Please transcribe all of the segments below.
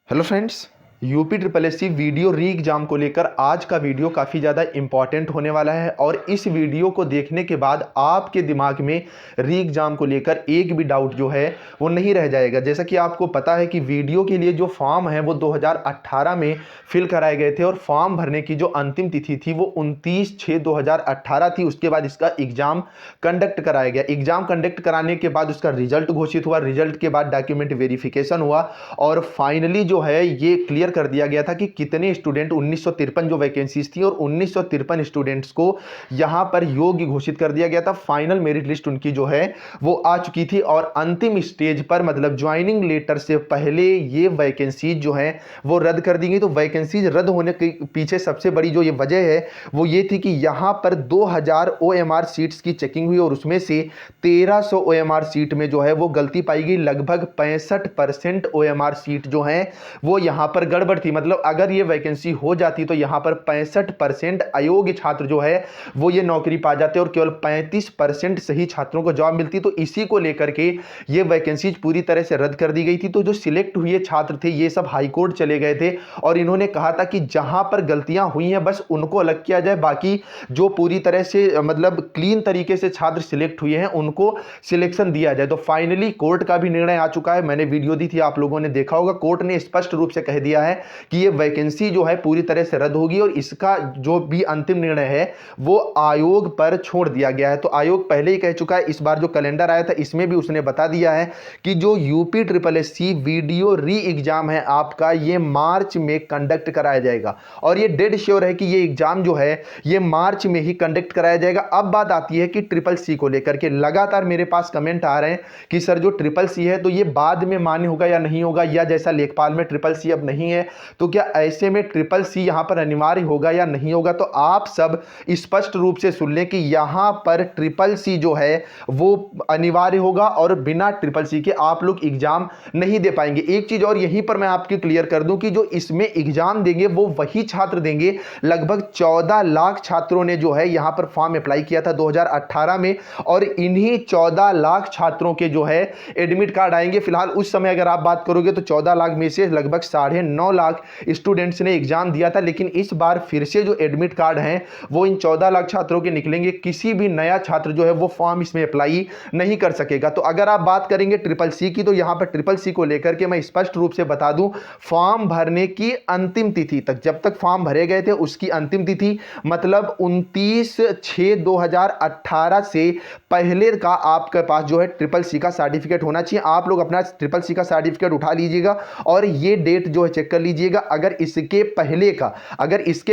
Hello friends, UP triple S C video re exam को लेकर आज का वीडियो काफ़ी ज़्यादा इंपॉर्टेंट होने वाला है। और इस वीडियो को देखने के बाद आपके दिमाग में री एग्जाम को लेकर एक भी डाउट जो है वो नहीं रह जाएगा। जैसा कि आपको पता है कि वीडियो के लिए जो फॉर्म है वो 2018 में फिल कराए गए थे और फॉर्म भरने की जो अंतिम तिथि थी वो 29/6/2018 थी। उसके बाद इसका एग्जाम कंडक्ट कराया गया। एग्जाम कंडक्ट कराने के बाद उसका रिजल्ट घोषित हुआ। रिजल्ट के बाद डॉक्यूमेंट वेरिफिकेशन हुआ और फाइनली जो है ये क्लियर कर दिया गया था कि कितने स्टूडेंट 1953 जो वैकेंसीज थी और 1953 स्टूडेंट्स को यहां पर योग्य घोषित कर दिया गया था। फाइनल मेरिट लिस्ट उनकी जो है वो आ चुकी थी और अंतिम स्टेज पर मतलब ज्वाइनिंग लेटर से पहले ये वैकेंसीज जो है वो रद्द कर दी गई। तो वैकेंसीज रद्द होने के पीछे सबसे बड़ी जो ये वजह है वो ये थी कि यहां पर 2000 OMR सीट्स की चेकिंग हुई और उसमें से 1300 OMR सीट में जो है वो गलती पाई गई। लगभग 65% OMR सीट जो है वो यहां पर गड़बड़ थी। मतलब अगर ये वैकेंसी हो जाती तो यहां पर 65% अयोग्य छात्र जो है वो ये नौकरी पा जाते और केवल 35% सही छात्रों को जॉब मिलती। तो इसी को लेकर के ये वैकेंसीज पूरी तरह से रद्द कर दी गई थी। तो जो सिलेक्ट हुए छात्र थे ये सब हाई कोर्ट चले गए थे और इन्होंने कहा था कि जहां पर गलतियां हुई हैं बस उनको अलग किया जाए, बाकी जो पूरी तरह से मतलब क्लीन तरीके से छात्र सिलेक्ट हुए हैं उनको सिलेक्शन दिया जाए। तो फाइनली कोर्ट का भी निर्णय आ चुका है। मैंने वीडियो दी थी, आप लोगों ने देखा होगा। कोर्ट ने स्पष्ट रूप से कह दिया है कि ये वैकेंसी जो है पूरी तरह से रद्द होगी और इसका जो भी अंतिम निर्णय है वो आयोग पर छोड़ दिया गया है। तो आयोग पहले ही कह चुका है, इस बार जो कैलेंडर आया था इसमें भी उसने बता दिया है कि जो UP triple S C video re exam है आपका ये मार्च में कंडक्ट कराया जाएगा और ये डेड श्योर है कि ये एग्जाम जो है ये मार्च में ही कंडक्ट कराया जाएगा। अब बात आती है कि ट्रिपल सी को लेकर के लगातार मेरे पास कमेंट आ रहे हैं कि सर जो ट्रिपल सी है तो ये बाद में मान्य होगा या नहीं होगा, या जैसा लेखपाल में ट्रिपल सी अब नहीं है तो क्या ऐसे में ट्रिपल सी यहां पर अनिवार्य होगा या नहीं होगा। तो आप सब स्पष्ट रूप से सुन लें कि यहां पर ट्रिपल सी जो है वो अनिवार्य होगा और बिना ट्रिपल सी के आप लोग एग्जाम नहीं दे पाएंगे। एक चीज और यहीं पर मैं आपको क्लियर कर दूं कि जो इसमें एग्जाम देंगे वो वही छात्र देंगे। लगभग 14 लाख छात्रों ने जो है यहां पर फॉर्म अप्लाई किया था 2018 में और इन्हीं 14 लाख छात्रों के जो है एडमिट कार्ड आएंगे। फिलहाल उस समय अगर आप बात करोगे तो 14 लाख में से लगभग 9.5 लाख स्टूडेंट्स ने एग्जाम दिया था। लेकिन इस बार फिर से जो एडमिट कार्ड हैं वो इन 14 लाख छात्रों के निकलेंगे। किसी भी नया छात्र जो है वो फॉर्म इसमें अप्लाई नहीं कर सकेगा। तो अगर आप बात करेंगे ट्रिपल सी की तो यहां पर ट्रिपल सी को लेकर के मैं स्पष्ट रूप से बता दूं, फॉर्म भरने की अंतिम तिथि तक जब तक फॉर्म भरे गए थे उसकी अंतिम तिथि मतलब 29/6/2018 से पहले का आपके पास जो है ट्रिपल सी का सर्टिफिकेट होना चाहिए। आप लोग अपना ट्रिपल सी का सर्टिफिकेट उठा लीजिएगा और ये डेट जो है चेक कर लीजिएगा। अगर इसके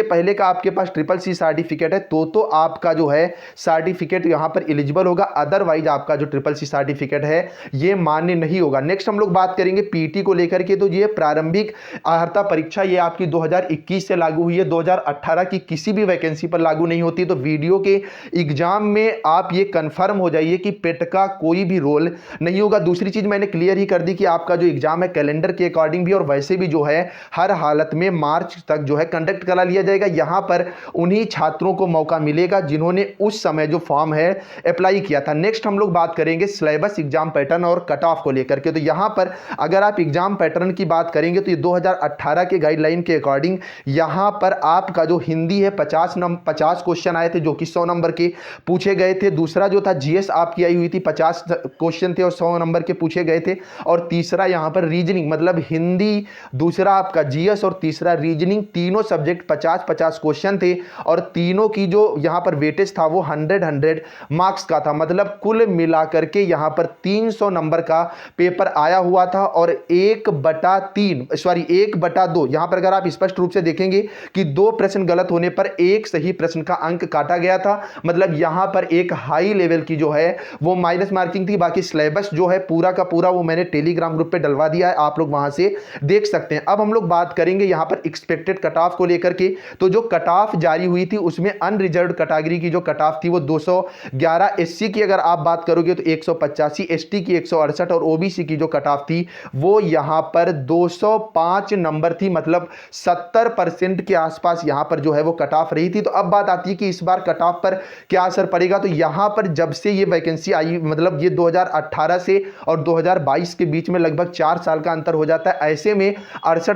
पहले का आपके पास ट्रिपल सी सर्टिफिकेट है तो आपका जो है सर्टिफिकेट यहां पर एलिजिबल होगा, अदरवाइज आपका जो ट्रिपल सी सर्टिफिकेट है ये मान्य नहीं होगा। नेक्स्ट हम लोग बात करेंगे पीटी को लेकर के। तो ये प्रारंभिक अर्हता परीक्षा ये आपकी 2021 से लागू हुई है, 2018 की किसी भी वैकेंसी पर लागू नहीं होती। तो वीडियो के एग्जाम में आप ये कंफर्म हो जाइए कि पेट का कोई भी रोल नहीं होगा। दूसरी चीज मैंने क्लियर ही कर दी कि आपका जो एग्जाम है कैलेंडर के अकॉर्डिंग भी और वैसे भी जो है हर हालत में मार्च तक जो है कंडक्ट करा लिया जाएगा। यहां पर उन्हीं छात्रों को मौका मिलेगा जिन्होंने उस समय जो फॉर्म है अप्लाई किया था। नेक्स्ट हम लोग बात करेंगे सिलेबस, एग्जाम पैटर्न और कट ऑफ को लेकर के। तो यहां पर अगर आप एग्जाम पैटर्न की बात करेंगे तो ये 2018 के गाइडलाइन के अकॉर्डिंग यहां पर आपका जो हिंदी है 50 क्वेश्चन आए थे जो कि 100 नंबर के पूछे गए थे। दूसरा जो था जीएस आपकी आई हुई थी, 50 क्वेश्चन थे और 100 नंबर के पूछे गए थे। और तीसरा यहां पर रीजनिंग मतलब हिंदी, दूसरा आपका जीएस और तीसरा रीजनिंग, तीनों सब्जेक्ट 50-50 क्वेश्चन थे और तीनों की जो यहां पर वेटेज था वो 100 मार्क्स का था। मतलब कुल मिलाकर के यहां पर 300 नंबर का पेपर आया हुआ था और 1/2 यहां पर अगर आप स्पष्ट रूप से देखेंगे कि 2 प्रश्न गलत होने पर एक सही प्रश्न का अंक काटा गया था। मतलब यहां पर एक हाई लेवल की जो है वो माइनस मार्किंग थी। बाकी सिलेबस जो है पूरा का पूरा वो मैंने टेलीग्राम ग्रुप पे डलवा दिया है, आप लोग वहां से देख सकते हैं। अब हम लोग बात करेंगे यहां पर एक्सपेक्टेड कट ऑफ को लेकर के। तो जो कट ऑफ जारी हुई थी उसमें अनरिजर्व्ड कैटेगरी की जो कट ऑफ थी वो 211, एससी की अगर आप बात करोगे तो 185, एसटी की 168 और ओबीसी की जो कट ऑफ थी वो यहां पर 205 नंबर थी। मतलब 70% के आसपास यहां पर जो है वो कट ऑफ रही थी। तो अब बात आती है कि इस बार कट ऑफ पर क्या असर पड़ेगा। तो यहां पर जब से ये वैकेंसी आई मतलब ये 2018 से और 2022 के बीच में लगभग 4 साल का अंतर हो जाता है। ऐसे में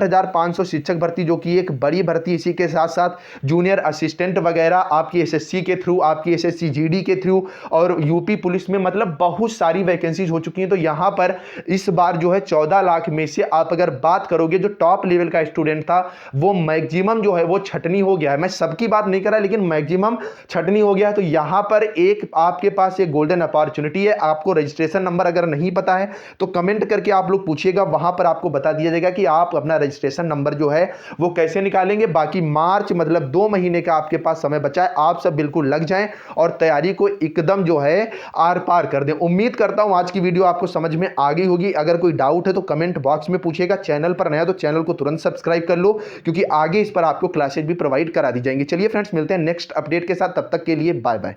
61,500 शिक्षक भर्ती, जो कि एक बड़ी भर्ती, इसी के साथ साथ जूनियर असिस्टेंट वगैरह आपकी एसएससी के थ्रू, आपकी एसएससी जीडी के थ्रू और यूपी पुलिस में, मतलब बहुत सारी वैकेंसीज हो चुकी हैं। तो यहां पर इस बार जो है 14 लाख में से आप अगर बात करोगे, जो टॉप लेवल का स्टूडेंट था वो मैक्सिमम जो है वो छटनी हो गया है। मैं सबकी बात नहीं कर रहा, लेकिन मैक्सिमम छटनी हो गया है। तो यहां पर एक आपके पास एक गोल्डन अपॉर्चुनिटी है। आपको रजिस्ट्रेशन नंबर अगर नहीं पता है तो कमेंट करके आप लोग पूछिएगा, वहां पर आपको बता दिया जाएगा कि आप अपना रजिस्ट्रेशन नंबर जो है वो कैसे निकालेंगे। बाकी मार्च मतलब 2 महीने का आपके पास समय बचा है, आप सब बिल्कुल लग जाएं और तैयारी को एकदम जो है आर पार कर दें। उम्मीद करता हूं आज की वीडियो आपको समझ में आ गई होगी। अगर कोई डाउट है तो कमेंट बॉक्स में पूछिएगा। चैनल पर नया तो चैनल को तुरंत सब्सक्राइब कर लो, क्योंकि आगे इस पर आपको क्लासेज भी प्रोवाइड करा दी जाएंगी। चलिए फ्रेंड्स, मिलते हैं नेक्स्ट अपडेट के साथ, तब तक के लिए बाय बाय।